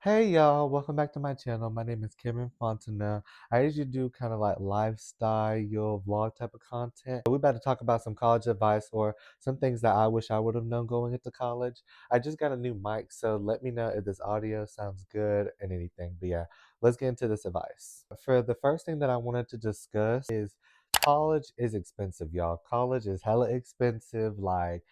Hey y'all, welcome back to my channel. My name is Cameron.Fonteneaux. I usually do kind of like lifestyle, vlog type of content. We're about to talk about some college advice or some things that I wish I would have known going into college. I just got a new mic, so let me know if this audio sounds good and anything. But yeah, let's get into this advice. For the first thing that I wanted to discuss is college is expensive, y'all. College is hella expensive. Like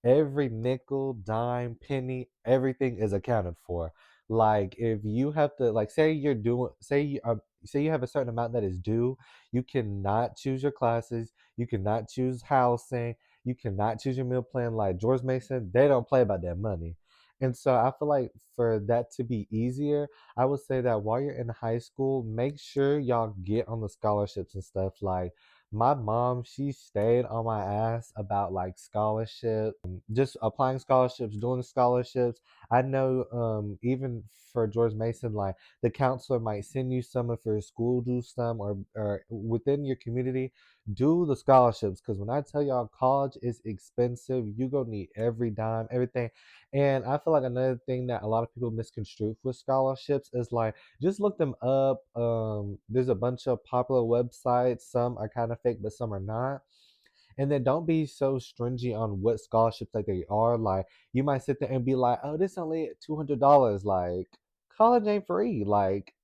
every nickel, dime, penny, everything is accounted for. Like if you have to, like, say you have a certain amount that is due, you cannot choose your classes, you cannot choose housing, you cannot choose your meal plan. Like George Mason, they don't play about that money. And so I feel like for that to be easier, I would say that while you're in high school, make sure y'all get on the scholarships and stuff. Like my mom, she stayed on my ass about like scholarship, just applying scholarships, doing scholarships. I know even for George Mason, like the counselor might send you some if your school do some or within your community, do the scholarships. Because when I tell y'all college is expensive, you gonna need every dime, everything. And I feel like another thing that a lot of people misconstrue with scholarships is like just look them up. There's a bunch of popular websites. Some are kind of fake, but some are not. And then don't be so stringy on what scholarships like they are. Like you might sit there and be like, "Oh, this only $200." Like college ain't free. Like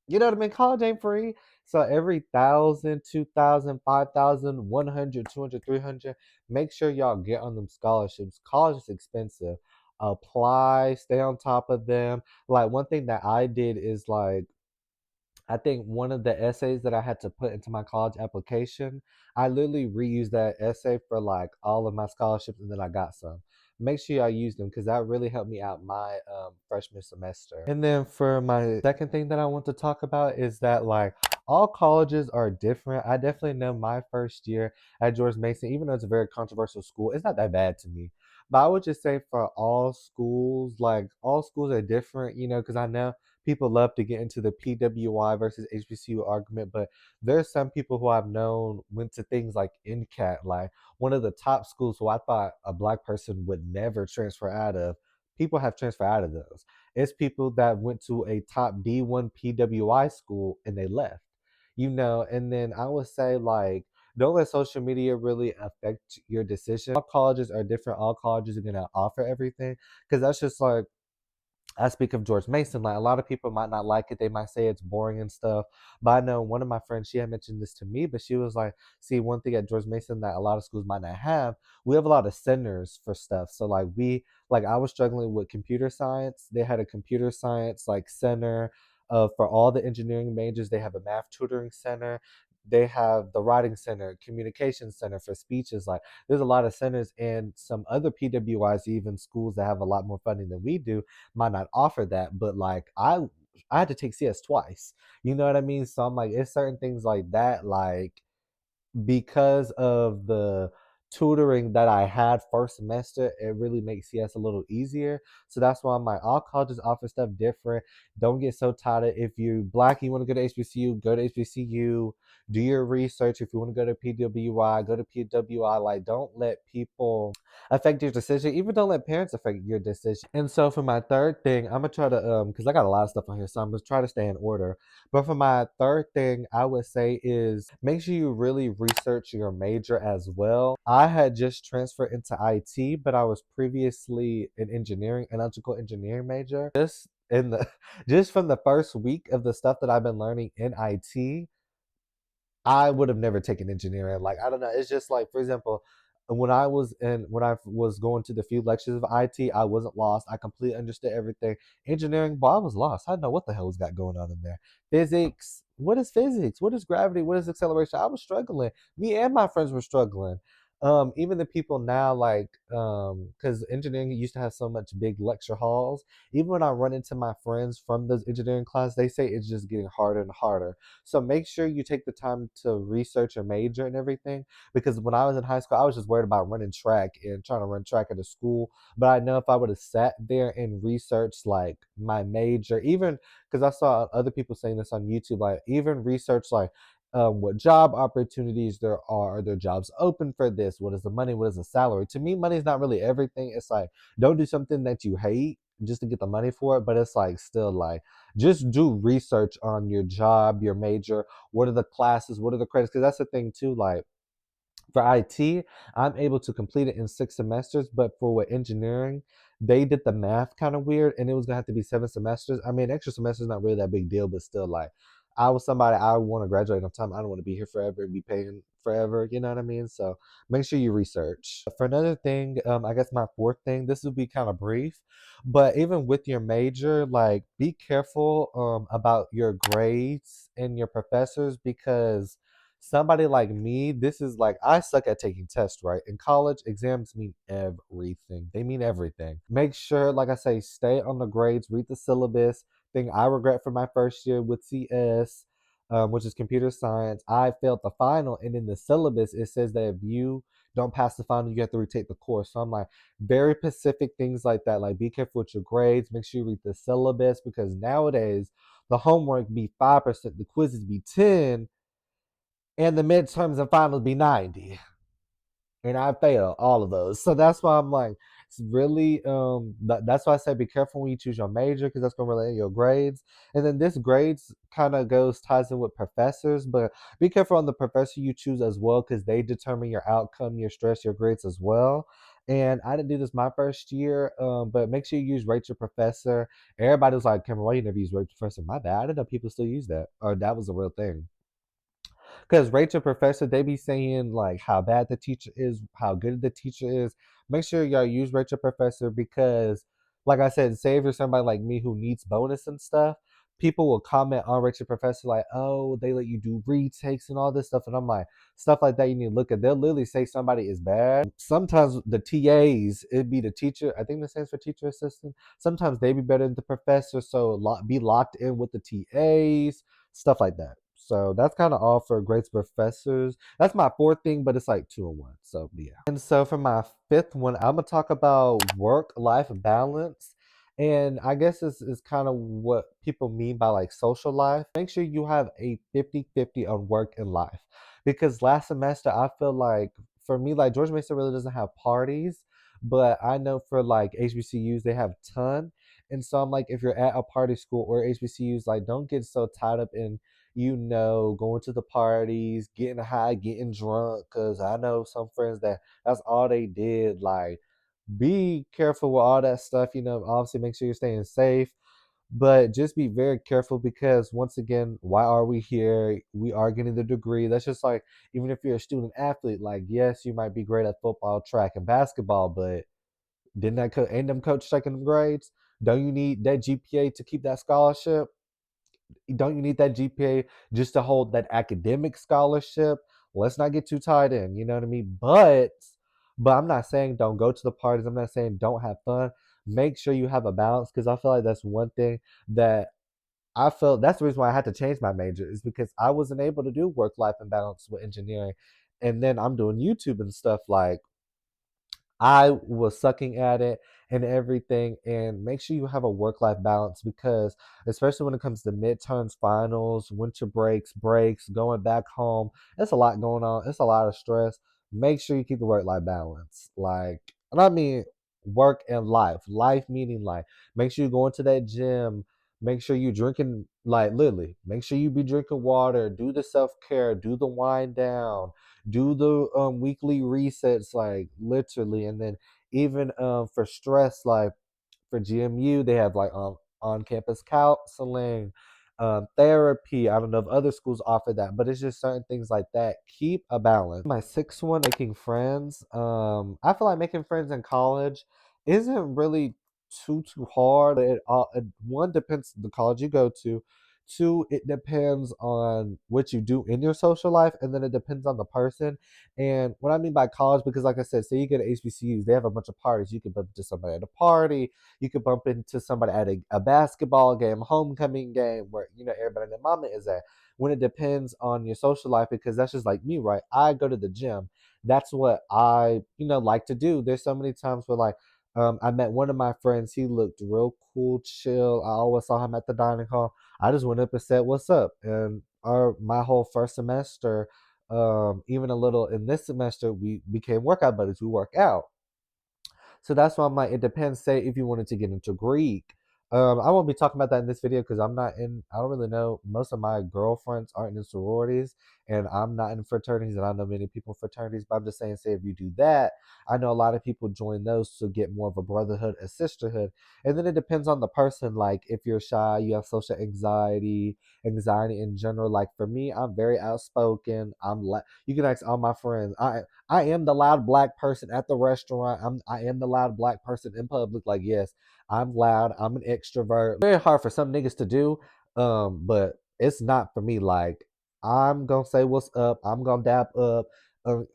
you know what I mean? College ain't free. So every 1,000, 2,000, 5,000, 100, 200, 300, make sure y'all get on them scholarships. College is expensive. Apply, stay on top of them. Like one thing that I did is like I think one of the essays that I had to put into my college application, I literally reused that essay for like all of my scholarships, and then I got some. Make sure y'all use them because that really helped me out my freshman semester. And then for my second thing that I want to talk about is that like all colleges are different. I definitely know my first year at George Mason, even though it's a very controversial school, it's not that bad to me. But I would just say for all schools, like all schools are different, because I know people love to get into the PWI versus HBCU argument, but there's some people who I've known went to things like NCAT, like one of the top schools who I thought a black person would never transfer out of. People have transferred out of those. It's people that went to a top D1 PWI school and they left, and then I would say, like, don't let social media really affect your decision. All colleges are different. All colleges are going to offer everything because that's just like, I speak of George Mason. Like a lot of people might not like it. They might say it's boring and stuff. But I know one of my friends, she had mentioned this to me, but she was like, see, one thing at George Mason that a lot of schools might not have, we have a lot of centers for stuff. So like I was struggling with computer science. They had a computer science like center. For all the engineering majors, they have a math tutoring center. They have the writing center, communication center for speeches. Like there's a lot of centers, and some other PWIs, even schools that have a lot more funding than we do, might not offer that. But like I had to take CS twice. You know what I mean? So I'm like, it's certain things like that, like because of the tutoring that I had first semester, it really makes CS a little easier. So that's why I'm like, all colleges offer stuff different. Don't get so tired of, if you're black and you want to go to HBCU, go to HBCU. Do your research. If you want to go to PWI, go to PWI. Like, don't let people affect your decision. Even don't let parents affect your decision. And so for my third thing, I'm gonna try to because I got a lot of stuff on here, so I'm gonna try to stay in order. But for my third thing, I would say is make sure you really research your major as well. I had just transferred into IT, but I was previously an electrical engineering major. Just in the just from the first week of the stuff that I've been learning in IT, I would have never taken engineering. Like I don't know. It's just like, for example, when I was going to the few lectures of IT, I wasn't lost. I completely understood everything. Engineering, boy, I was lost. I didn't know what the hell was got going on in there. Physics. What is physics? What is gravity? What is acceleration? I was struggling. Me and my friends were struggling. Even the people now, like, because engineering used to have so much big lecture halls. Even when I run into my friends from those engineering class, they say it's just getting harder and harder. So make sure you take the time to research your major and everything. Because when I was in high school, I was just worried about running track and trying to run track at a school. But I know if I would have sat there and researched like my major, even because I saw other people saying this on YouTube, like even research like what job opportunities there are there jobs open for this, what is the money, what is the salary. To me, money is not really everything. It's like, don't do something that you hate just to get the money for it, but it's like still like just do research on your job, your major, what are the classes, what are the credits, because that's the thing too, like for IT, I'm able to complete it in 6 semesters, but for what engineering, they did the math kind of weird, and it was gonna have to be 7 semesters. I mean, extra semester is not really that big deal, but still, like, I was somebody I want to graduate on time. I don't want to be here forever and be paying forever. You know what I mean? So make sure you research. For another thing, I guess my fourth thing. This will be kind of brief, but even with your major, like, be careful about your grades and your professors because somebody like me, this is like I suck at taking tests, right? In college, exams mean everything. They mean everything. Make sure, like I say, stay on the grades, read the syllabus. Thing I regret for my first year with CS, which is computer science, I failed the final, and in the syllabus it says that if you don't pass the final, you have to retake the course. So I'm like, very specific things like that. Like, be careful with your grades. Make sure you read the syllabus because nowadays the homework be 5%, the quizzes be 10, and the midterms and finals be 90, and I failed all of those. So that's why I'm like, it's really that's why I say be careful when you choose your major because that's gonna relate to your grades. And then this grades kind of goes ties in with professors, but be careful on the professor you choose as well because they determine your outcome, your stress, your grades as well. And I didn't do this my first year, but make sure you use rate your professor. Everybody was like, Cameron, why you never use rate your professor? My bad. I didn't know people still use that, or that was a real thing. Because Rachel Professor, they be saying like how bad the teacher is, how good the teacher is. Make sure y'all use Rachel Professor because, like I said, say if you're somebody like me who needs bonus and stuff, people will comment on Rachel Professor like, oh, they let you do retakes and all this stuff. And I'm like, stuff like that you need to look at. They'll literally say somebody is bad. Sometimes the TAs, it'd be the teacher, I think that stands for teacher assistant. Sometimes they be better than the professor, so be locked in with the TAs, stuff like that. So that's kind of all for grades professors. That's my fourth thing, but it's like two in one. So yeah. And so for my fifth one, I'm gonna talk about work-life balance. And I guess this is kind of what people mean by like social life. Make sure you have a 50-50 on work and life. Because last semester I feel like for me, like George Mason really doesn't have parties, but I know for like HBCUs they have a ton. And so I'm like, if you're at a party school or HBCUs, like don't get so tied up in going to the parties, getting high, getting drunk. Cause I know some friends that that's all they did. Like, be careful with all that stuff. Obviously make sure you're staying safe, but just be very careful because once again, why are we here? We are getting the degree. That's just like even if you're a student athlete, like yes, you might be great at football, track, and basketball, but didn't ain't them coach checking them grades? Don't you need that GPA to keep that scholarship? Don't you need that GPA just to hold that academic scholarship? Let's not get too tied in, you know what I mean? But I'm not saying don't go to the parties. I'm not saying don't have fun. Make sure you have a balance because I feel like that's one thing that I felt that's the reason why I had to change my major is because I wasn't able to do work life and balance with engineering. And then I'm doing YouTube and stuff like I was sucking at it and everything. And make sure you have a work life balance because, especially when it comes to midterms, finals, winter breaks, going back home, it's a lot going on. It's a lot of stress. Make sure you keep the work life balance. Like, and I mean work and life, life meaning life. Make sure you go into that gym. Make sure you drinking, like literally, make sure you be drinking water, do the self care, do the wind down, do the weekly resets like literally, and then even for stress like for GMU they have like on campus counseling, therapy. I don't know if other schools offer that, but it's just certain things like that. Keep a balance. My sixth one, making friends. I feel like making friends in college isn't really too hard. One depends the college you go to. Two, it depends on what you do in your social life, and then it depends on the person. And what I mean by college, because like I said, say you get to HBCUs, they have a bunch of parties. You can bump into somebody at a party, you could bump into somebody at a basketball game, homecoming game, where everybody and their mama is at. When it depends on your social life, because that's just like me, right? I go to the gym. That's what I like to do. There's so many times where like I met one of my friends. He looked real cool, chill. I always saw him at the dining hall. I just went up and said, "What's up?" And my whole first semester, even a little in this semester, we became workout buddies. We work out. So that's why I'm like, it depends. Say if you wanted to get into Greek. I won't be talking about that in this video because I don't really know. Most of my girlfriends aren't in sororities and I'm not in fraternities, and I know many people in fraternities, but I'm just saying, say if you do that, I know a lot of people join those to get more of a brotherhood, a sisterhood. And then it depends on the person. Like if you're shy, you have social anxiety in general. Like for me, I'm very outspoken. You can ask all my friends. I am the loud black person at the restaurant. I am the loud black person in public. Like yes, I'm loud. I'm an extrovert. Very hard for some niggas to do. But it's not for me. Like I'm gonna say what's up. I'm gonna dap up.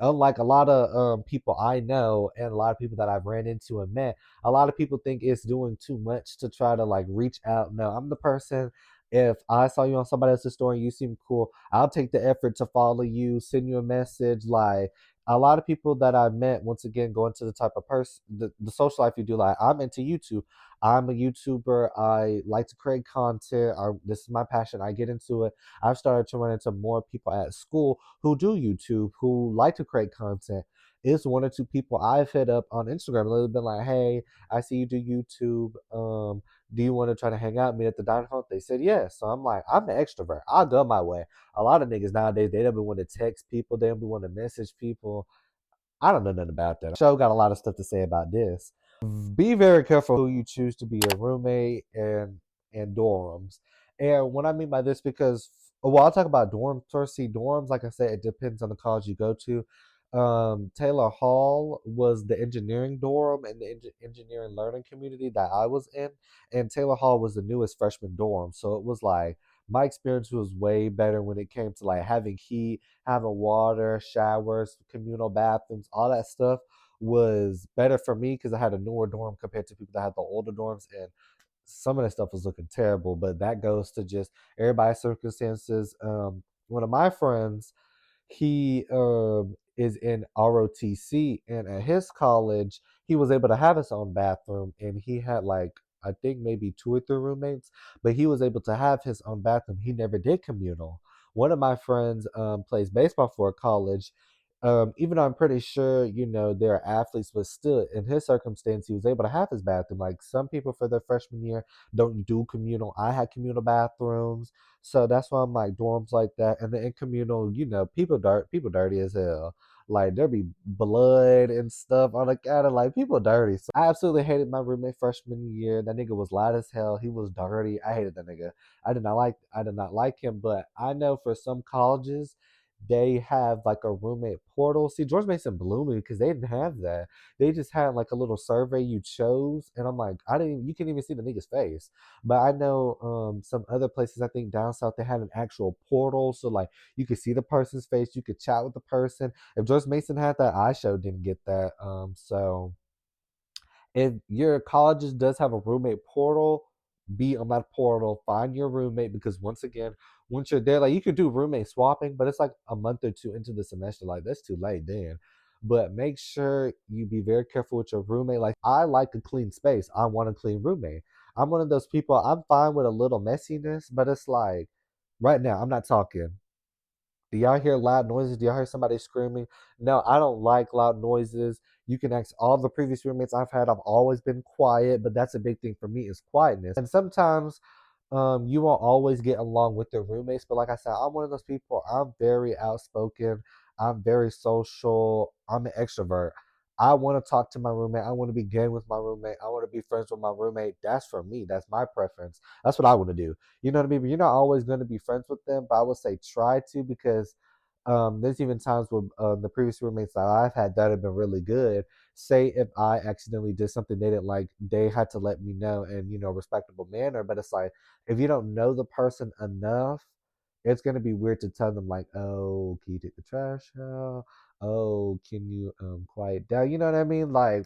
Unlike a lot of people I know and a lot of people that I've ran into and met, a lot of people think it's doing too much to try to like reach out. No, I'm the person. If I saw you on somebody else's story and you seem cool, I'll take the effort to follow you, send you a message. Like a lot of people that I met, once again, going to the type of person, the social life you do. Like I'm into YouTube. I'm a YouTuber. I like to create content. This is my passion. I get into it. I've started to run into more people at school who do YouTube, who like to create content. It's one or two people I've hit up on Instagram. A little bit like, hey, I see you do YouTube. Do you want to try to hang out, meet at the dining hall? They said yes. So I'm like, I'm an extrovert. I'll go my way. A lot of niggas nowadays, they don't be want to text people. They don't be want to message people. I don't know nothing about that. Show got a lot of stuff to say about this. Be very careful who you choose to be your roommate and dorms. And what I mean by this, because well, I'll talk about dorms first. See, dorms, like I said, it depends on the college you go to. Taylor Hall was the engineering dorm and the engineering learning community that I was in, and Taylor Hall was the newest freshman dorm. So it was like my experience was way better when it came to like having heat, having water, showers, communal bathrooms, all that stuff was better for me because I had a newer dorm compared to people that had the older dorms, and some of that stuff was looking terrible. But that goes to just everybody's circumstances. One of my friends, he is in ROTC, and at his college, he was able to have his own bathroom, and he had like I think maybe two or three roommates, but he was able to have his own bathroom. He never did communal. One of my friends plays baseball for a college. Even though I'm pretty sure, they're athletes, but still, in his circumstance, he was able to have his bathroom. Like some people for their freshman year don't do communal. I had communal bathrooms, so that's why I'm like dorms like that. And then in communal, people dirty as hell. Like there be blood and stuff on the counter. Like people dirty. So I absolutely hated my roommate freshman year. That nigga was loud as hell. He was dirty. I hated that nigga. I did not like him. But I know for some colleges they have like a roommate portal. See, George Mason blew me because they didn't have that. They just had like a little survey you chose, and I'm like, you can't even see the nigga's face. But I know some other places, I think down south, they had an actual portal, so like you could see the person's face, you could chat with the person. If George Mason had that, I sure didn't get that. So if your colleges does have a roommate portal, be on that portal, find your roommate, because once again, once you're there, like you could do roommate swapping, but it's like a month or two into the semester. Like that's too late then. But make sure you be very careful with your roommate. Like I like a clean space. I want a clean roommate. I'm one of those people, I'm fine with a little messiness, but it's like right now, I'm not talking. Do y'all hear loud noises? Do y'all hear somebody screaming? No, I don't like loud noises. You can ask all the previous roommates I've had. I've always been quiet, but that's a big thing for me is quietness. And sometimes you won't always get along with your roommates, but like I said, I'm one of those people. I'm very outspoken. I'm very social. I'm an extrovert. I want to talk to my roommate. I want to be game with my roommate. I want to be friends with my roommate. That's for me. That's my preference. That's what I want to do. You know what I mean? But you're not always going to be friends with them, but I would say try to, because there's even times with the previous roommates that I've had that have been really good. Say if I accidentally did something they didn't like, they had to let me know in, respectable manner. But it's like, if you don't know the person enough, it's going to be weird to tell them like, oh, can you take the trash out? Oh, can you quiet down? You know what I mean? Like,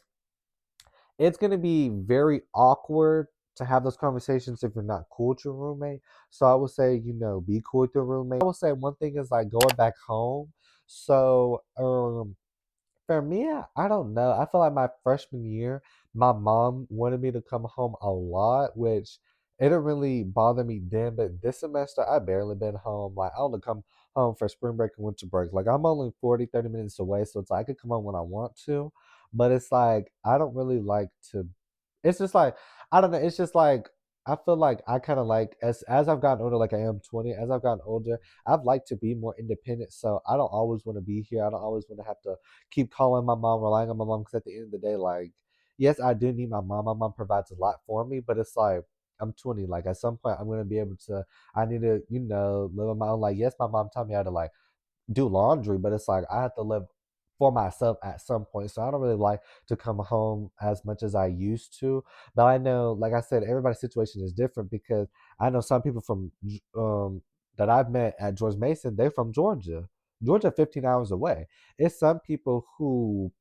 it's going to be very awkward to have those conversations if you're not cool with your roommate. So I would say, be cool with your roommate. I would say one thing is like going back home. So for me, I don't know. I feel like my freshman year, my mom wanted me to come home a lot, which it didn't really bother me then. But this semester, I barely been home. Like, I only come home for spring break and winter break. Like, I'm only 40, 30 minutes away, so it's like I could come home when I want to. but it's like I don't really like to. It's just like I don't know. It's just like I feel like I kind of like as I've gotten older, like I am 20. As I've gotten older, I've liked to be more independent. So I don't always want to be here. I don't always want to have to keep calling my mom, relying on my mom. Because at the end of the day, like yes, I do need my mom. My mom provides a lot for me, but it's like I'm 20. Like at some point, I'm gonna be able to. I need to, live on my own. Like yes, my mom taught me how to like do laundry, but it's like I have to live for myself at some point. So I don't really like to come home as much as I used to. But I know, like I said, everybody's situation is different because I know some people from that I've met at George Mason, they're from Georgia. Georgia 15 hours away. It's some people who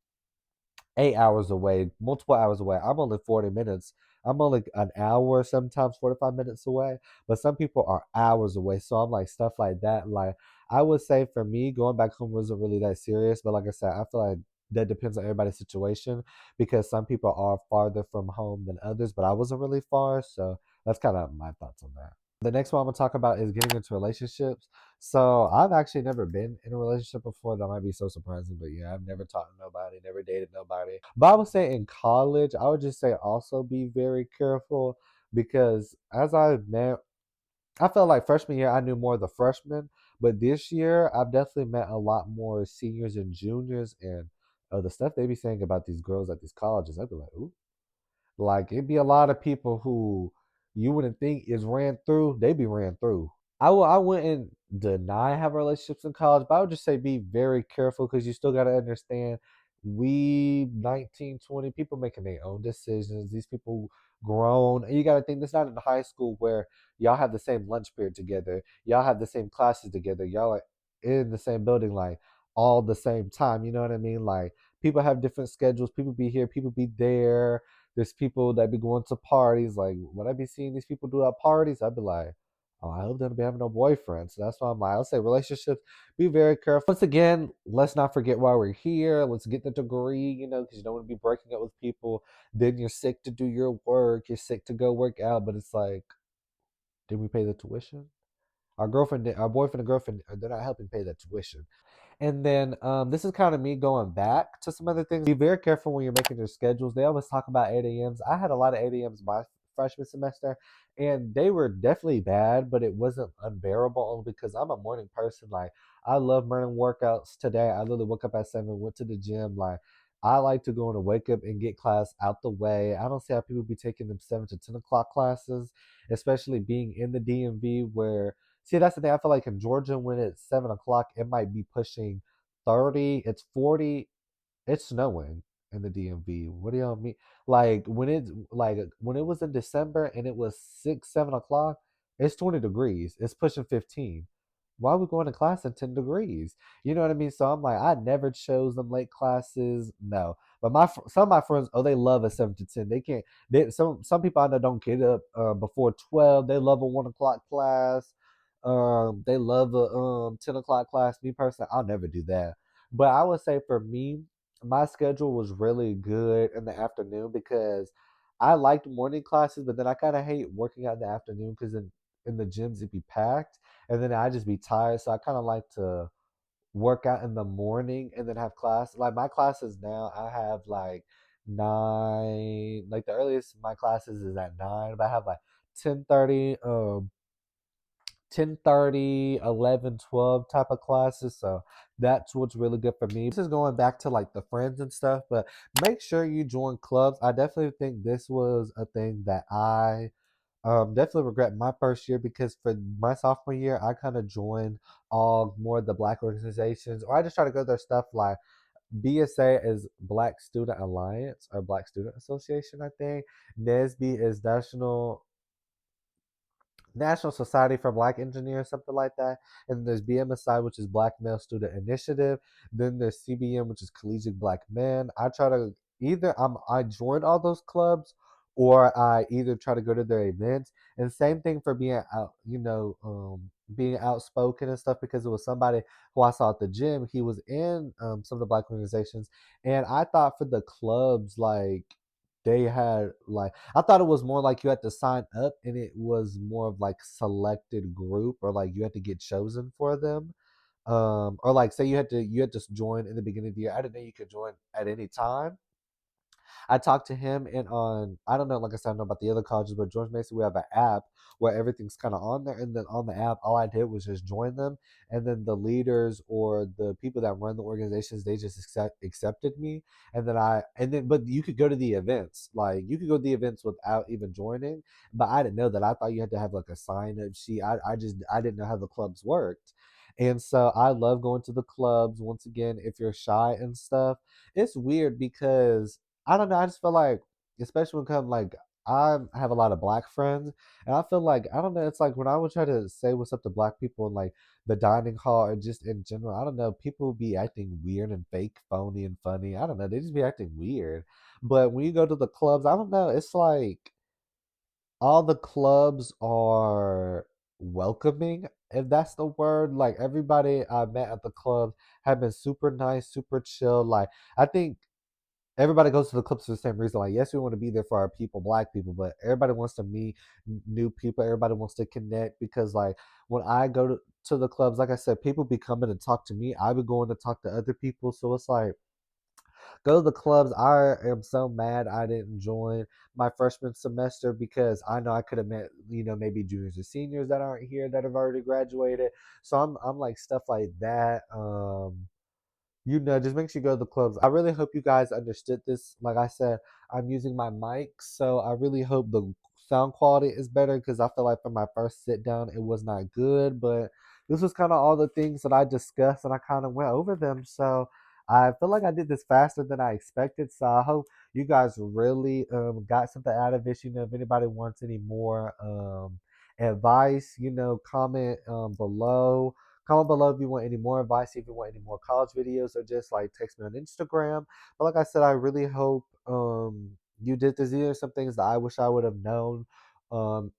8 hours away, multiple hours away. I'm only 40 minutes. I'm only an hour, sometimes 45 minutes away. But some people are hours away. So I'm like, stuff like that. Like, I would say for me, going back home wasn't really that serious. But like I said, I feel like that depends on everybody's situation because some people are farther from home than others. But I wasn't really far. So that's kind of my thoughts on that. The next one I'm gonna talk about is getting into relationships. So I've actually never been in a relationship before. That might be so surprising, but yeah, I've never talked to nobody, never dated nobody. But I would say in college, I would just say also be very careful because as I've met, I felt like freshman year I knew more of the freshmen, but this year I've definitely met a lot more seniors and juniors, and the stuff they be saying about these girls at these colleges, I'd be like, ooh, like it'd be a lot of people who you wouldn't think is ran through, they be ran through. I wouldn't deny having relationships in college, but I would just say be very careful because you still got to understand we 19, 20 people making their own decisions. These people grown. And you got to think this not in high school where y'all have the same lunch period together. Y'all have the same classes together. Y'all are in the same building like all the same time. You know what I mean? Like people have different schedules. People be here, people be there. There's people that be going to parties. Like when I be seeing these people do at parties, I'd be like, oh, I hope they don't be having no boyfriend. So that's why I'm like, I'll say relationships, be very careful. Once again, let's not forget why we're here. Let's get the degree, because you don't want to be breaking up with people. Then you're sick to do your work. You're sick to go work out. But it's like, did we pay the tuition? Our boyfriend and girlfriend, they're not helping pay the tuition. And then this is kind of me going back to some other things. Be very careful when you're making your schedules. They always talk about 8 a.m.s. I had a lot of 8 a.m.s my freshman semester, and they were definitely bad, but it wasn't unbearable only because I'm a morning person. Like, I love morning workouts today. I literally woke up at 7, went to the gym. Like, I like to go and wake up and get class out the way. I don't see how people be taking them 7 to 10 o'clock classes, especially being in the DMV where see, that's the thing. I feel like in Georgia, when it's 7 o'clock, it might be pushing 30. It's 40. It's snowing in the DMV. What do y'all mean? When it was in December and it was 6, 7 o'clock, it's 20 degrees. It's pushing 15. Why are we going to class in 10 degrees? You know what I mean? So I'm like, I never chose them late classes. No, but some of my friends, oh, they love a 7 to 10. They can't. Some people I know don't get up before 12. They love a 1 o'clock class. They love a 10 o'clock class. Me personally, I'll never do that. But I would say for me, my schedule was really good in the afternoon because I liked morning classes, but then I kind of hate working out in the afternoon because in the gyms it'd be packed, and then I just be tired. So I kind of like to work out in the morning and then have class. Like my classes now, I have like 9. Like the earliest my classes is at 9, but I have like 10:30, 10:30, 11, 12 type of classes. So that's what's really good for me. This is going back to like the friends and stuff, but make sure you join clubs. I definitely think this was a thing that I definitely regret my first year because for my sophomore year, I kind of joined all more of the black organizations, or I just try to go to their stuff like BSA is Black Student Alliance or Black Student Association, I think. NSB is National Society for Black Engineers, something like that. And there's BMSI, which is Black Male Student Initiative. Then there's CBM, which is Collegiate Black Men. I try to I joined all those clubs, or I either try to go to their events. And same thing for being out, being outspoken and stuff because it was somebody who I saw at the gym. He was in some of the black organizations, and I thought for the clubs like they had like I thought it was more like you had to sign up and it was more of like selected group or like you had to get chosen for them. Or like say you had to join in the beginning of the year. I didn't know you could join at any time. I talked to him, and on, I don't know, like I said, I don't know about the other colleges, but George Mason, we have an app where everything's kind of on there. And then on the app, all I did was just join them. And then the leaders or the people that run the organizations, they just accepted me. But you could go to the events. Like, you could go to the events without even joining. But I didn't know that. I thought you had to have like a sign up sheet. I didn't know how the clubs worked. And so I love going to the clubs. Once again, if you're shy and stuff, it's weird because I don't know. I just feel like, especially when it comes like, I have a lot of black friends, and I feel like, I don't know. It's like when I would try to say what's up to black people in like the dining hall or just in general. I don't know. People be acting weird and fake, phony, and funny. I don't know. They just be acting weird. But when you go to the clubs, I don't know. It's like all the clubs are welcoming, if that's the word. Like, everybody I met at the clubs have been super nice, super chill. Like, I think everybody goes to the clubs for the same reason. Like, yes, we want to be there for our people, black people, but everybody wants to meet new people. Everybody wants to connect because, like, when I go to the clubs, like I said, people be coming to talk to me. I be going to talk to other people. So it's like, go to the clubs. I am so mad I didn't join my freshman semester because I know I could have met, maybe juniors or seniors that aren't here that have already graduated. So I'm like, stuff like that. Just make sure you go to the clubs. I really hope you guys understood this. Like I said, I'm using my mic, so I really hope the sound quality is better because I feel like for my first sit down, it was not good. But this was kind of all the things that I discussed, and I kind of went over them. So I feel like I did this faster than I expected. So I hope you guys really got something out of this. If anybody wants any more advice, below. Comment below if you want any more advice, if you want any more college videos, or just like text me on Instagram. But like I said, I really hope you did this. These are some things that I wish I would have known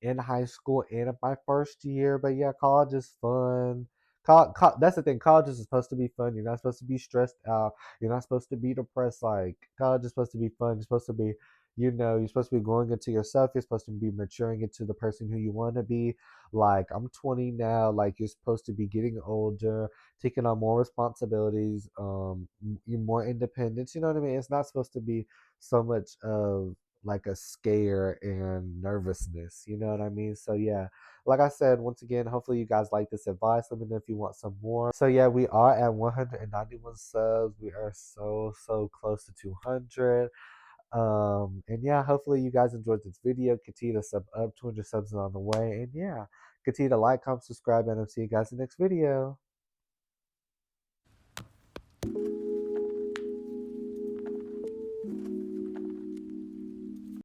in high school and in my first year. But yeah, college is fun. That's the thing. College is supposed to be fun. You're not supposed to be stressed out. You're not supposed to be depressed. Like, college is supposed to be fun. You're supposed to be, you're supposed to be growing into yourself. You're supposed to be maturing into the person who you want to be. Like, I'm 20 now. Like, you're supposed to be getting older, taking on more responsibilities. You're more independent. You know what I mean? It's not supposed to be so much of like a scare and nervousness. You know what I mean? So yeah, like I said, once again, hopefully you guys like this advice. Let me know if you want some more. So yeah, we are at 191 subs. We are so close to 200. And yeah, hopefully you guys enjoyed this video. Continue to sub up. 200 subs is on the way. And yeah, continue to like, comment, subscribe, and I'll see you guys in the next video.